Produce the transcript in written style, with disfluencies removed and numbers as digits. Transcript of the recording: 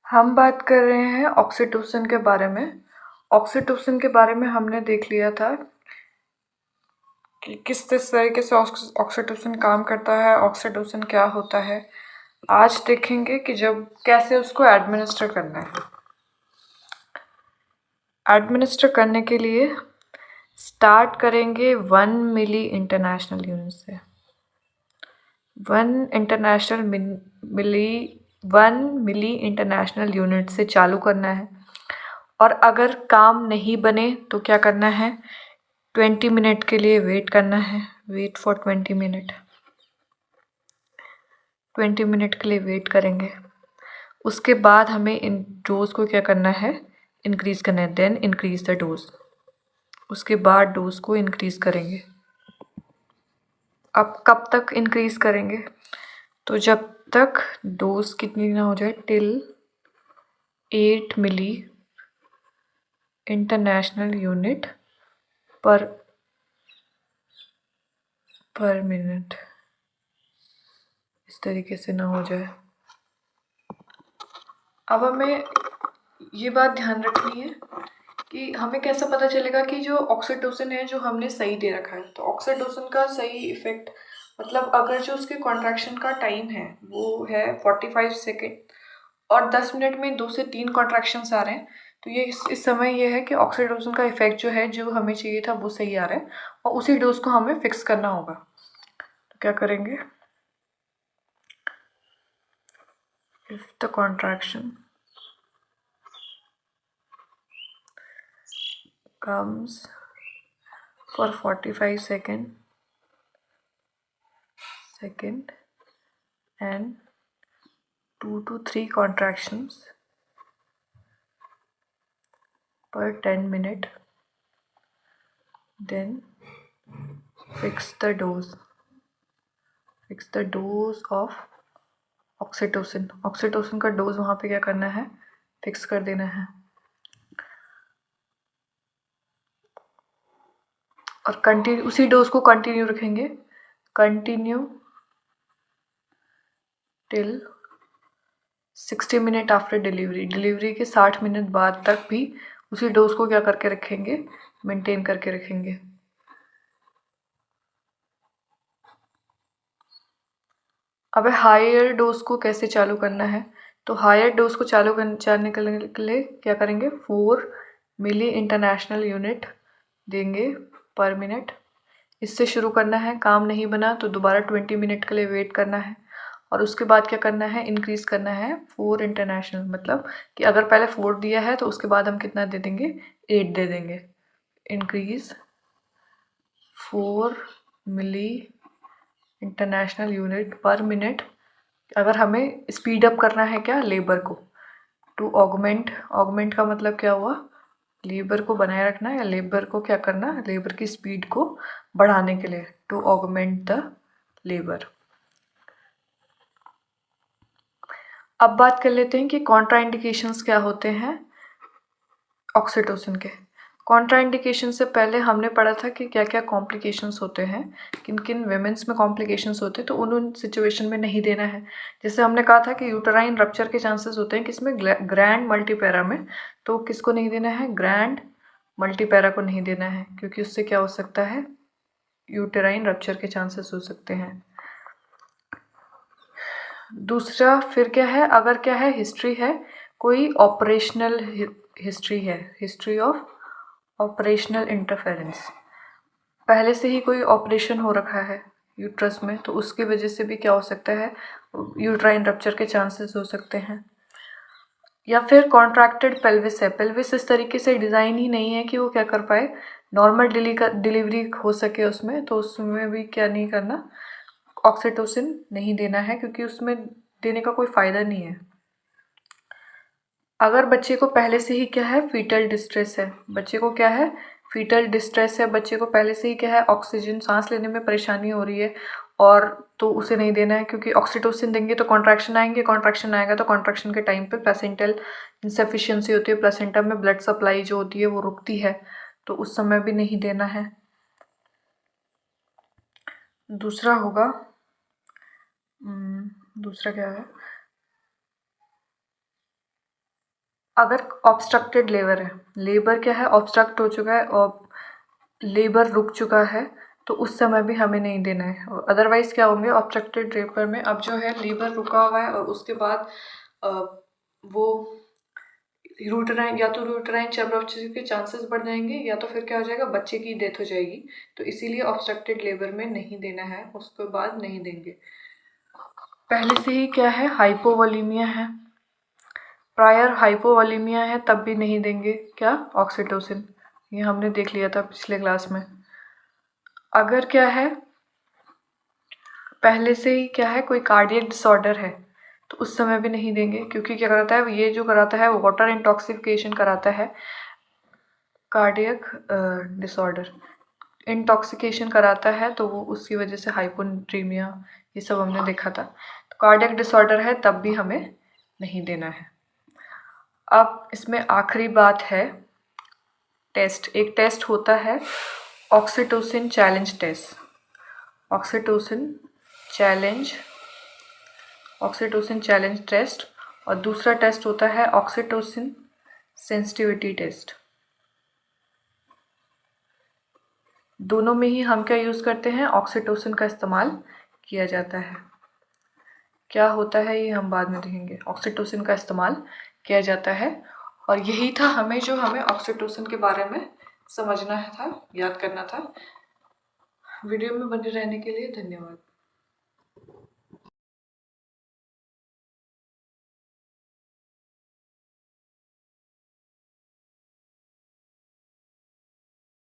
हम बात कर रहे हैं ऑक्सीटोसिन के बारे में। ऑक्सीटोसिन के बारे में हमने देख लिया था कि किस तरीके से ऑक्सीटोसिन काम करता है, ऑक्सीटोसिन क्या होता है। आज देखेंगे कि जब कैसे उसको एडमिनिस्टर करना है। एडमिनिस्टर करने के लिए स्टार्ट करेंगे 1 मिली इंटरनेशनल यूनिट से। 1 मिली इंटरनेशनल यूनिट से चालू करना है। और अगर काम नहीं बने तो क्या करना है, 20 मिनट के लिए वेट करना है। Wait for 20 minute. 20 मिनट के लिए वेट करेंगे। उसके बाद हमें इन डोज को क्या करना है, इंक्रीज़ करना है। Then increase the dose. उसके बाद डोज को इंक्रीज़ करेंगे। अब कब तक इंक्रीज़ करेंगे, तो जब तक डोज कितनी ना हो जाए, टिल 8 मिली इंटरनेशनल यूनिट पर मिनट इस तरीके से ना हो जाए। अब हमें ये बात ध्यान रखनी है कि हमें कैसे पता चलेगा कि जो ऑक्सीटोसिन है जो हमने सही दे रखा है। तो ऑक्सीटोसिन का सही इफेक्ट मतलब अगर जो उसके कॉन्ट्रैक्शन का टाइम है वो है 45 सेकेंड और 10 मिनट में 2 से 3 कॉन्ट्रैक्शंस आ रहे हैं, तो ये इस समय ये है कि ऑक्सीटोसिन का इफेक्ट जो है जो हमें चाहिए था वो सही आ रहा है और उसी डोज को हमें फिक्स करना होगा। तो क्या करेंगे, if the contraction comes for 45 second and 2 to 3 contractions per 10 minute, then fix the dose of oxytocin. Oxytocin का डोज वहाँ पे क्या करना है, फिक्स कर देना है। और कंटिन्यू उसी डोज को कंटिन्यू रखेंगे, continue till 60 minute after delivery. Delivery के 60 मिनट बाद तक भी उसी डोज को क्या करके रखेंगे, मेंटेन करके रखेंगे। अब हायर डोज को कैसे चालू करना है, तो हायर डोज को चालू करने के लिए क्या करेंगे, 4 मिली इंटरनेशनल यूनिट देंगे पर मिनट। इससे शुरू करना है। काम नहीं बना तो दोबारा 20 मिनट के लिए वेट करना है और उसके बाद क्या करना है, इंक्रीज़ करना है 4 इंटरनेशनल। मतलब कि अगर पहले 4 दिया है तो उसके बाद हम कितना दे देंगे, 8 दे देंगे। इंक्रीज़ 4 मिली इंटरनेशनल यूनिट पर मिनट। अगर हमें स्पीड अप करना है क्या, लेबर को, टू ऑगमेंट का मतलब क्या हुआ, लेबर को बनाए रखना या लेबर को क्या करना, लेबर की स्पीड को बढ़ाने के लिए, टू ऑगमेंट द लेबर। अब बात कर लेते हैं कि कॉन्ट्राइंडिकेशंस क्या होते हैं ऑक्सीटोसिन के। कॉन्ट्राइंडिकेशन से पहले हमने पढ़ा था कि क्या क्या कॉम्प्लिकेशंस होते हैं, किन किन वेमेंस में कॉम्प्लिकेशंस होते हैं, तो उन सिचुएशन में नहीं देना है। जैसे हमने कहा था कि यूटराइन रप्चर के चांसेस होते हैं किसमें, ग्रैंड मल्टीपैरा में। तो किसको नहीं देना है, ग्रैंड मल्टीपैरा को नहीं देना है, क्योंकि उससे क्या हो सकता है, यूटेराइन रप्चर के चांसेस हो सकते हैं। दूसरा फिर क्या है, अगर क्या है, हिस्ट्री है, कोई ऑपरेशनल हिस्ट्री है, हिस्ट्री ऑफ ऑपरेशनल इंटरफेरेंस, पहले से ही कोई ऑपरेशन हो रखा है यूट्रस में, तो उसकी वजह से भी क्या हो सकता है, यूट्राइन रप्चर के चांसेस हो सकते हैं। या फिर कॉन्ट्रैक्टेड पेल्विस है, पेल्विस इस तरीके से डिज़ाइन ही नहीं है कि वो क्या कर पाए, नॉर्मल डिलीवरी हो सके उसमें, तो उसमें भी क्या नहीं करना, ऑक्सीटोसिन नहीं देना है, क्योंकि उसमें देने का कोई फ़ायदा नहीं है। अगर बच्चे को पहले से ही क्या है, फीटल डिस्ट्रेस है, बच्चे को क्या है, फीटल डिस्ट्रेस है, बच्चे को पहले से ही क्या है, ऑक्सीजन सांस लेने में परेशानी हो रही है, और तो उसे नहीं देना है, क्योंकि ऑक्सीटोसिन देंगे तो कॉन्ट्रैक्शन आएंगे, कॉन्ट्रैक्शन आएगा तो कॉन्ट्रैक्शन के टाइम पे प्लेसेंटल इंसफिशियंसी होती है, प्लेसेंटा में ब्लड सप्लाई जो होती है वो रुकती है, तो उस समय भी नहीं देना है। दूसरा होगा, दूसरा क्या है, अगर ऑब्स्ट्रक्टेड लेबर है, लेबर क्या है, ऑब्स्ट्रक्ट हो चुका है और लेबर रुक चुका है, तो उस समय भी हमें नहीं देना है। अदरवाइज क्या होंगे, ऑब्स्ट्रक्टेड लेबर में अब जो है लेबर रुका हुआ है और उसके बाद वो यूट्राइन, या तो यूट्राइन चैम्बर के चांसेस बढ़ जाएंगे, या तो फिर क्या हो जाएगा, बच्चे की डेथ हो जाएगी। तो इसीलिए ऑब्स्ट्रक्टेड लेबर में नहीं देना है, उसके बाद नहीं देंगे। पहले से ही क्या है, हाइपोवोलीमिया है, प्रायर हाइपोवोलीमिया है, तब भी नहीं देंगे क्या, ऑक्सीटोसिन। ये हमने देख लिया था पिछले क्लास में। अगर क्या है, पहले से ही क्या है, कोई कार्डियक डिसऑर्डर है, तो उस समय भी नहीं देंगे, क्योंकि क्या कराता है, ये जो कराता है वाटर इंटॉक्सिफिकेशन कराता है। कार्डियक डिसऑर्डर इंटॉक्सिकेशन कराता है, तो वो उसकी वजह से हाइपोनेट्रीमिया ये सब हमने देखा था। तो कार्डियक डिसऑर्डर है तब भी हमें नहीं देना है। अब इसमें आखिरी बात है टेस्ट। एक टेस्ट होता है oxytocin challenge test, oxytocin challenge test, और दूसरा टेस्ट होता है ऑक्सीटोसिन सेंसिटिविटी टेस्ट। दोनों में ही हम क्या यूज़ करते हैं, ऑक्सीटोसिन का इस्तेमाल किया जाता है। क्या होता है ये हम बाद में देखेंगे। ऑक्सीटोसिन का इस्तेमाल किया जाता है, और यही था हमें ऑक्सीटोसिन के बारे में समझना था, याद करना था। वीडियो में बने रहने के लिए धन्यवाद।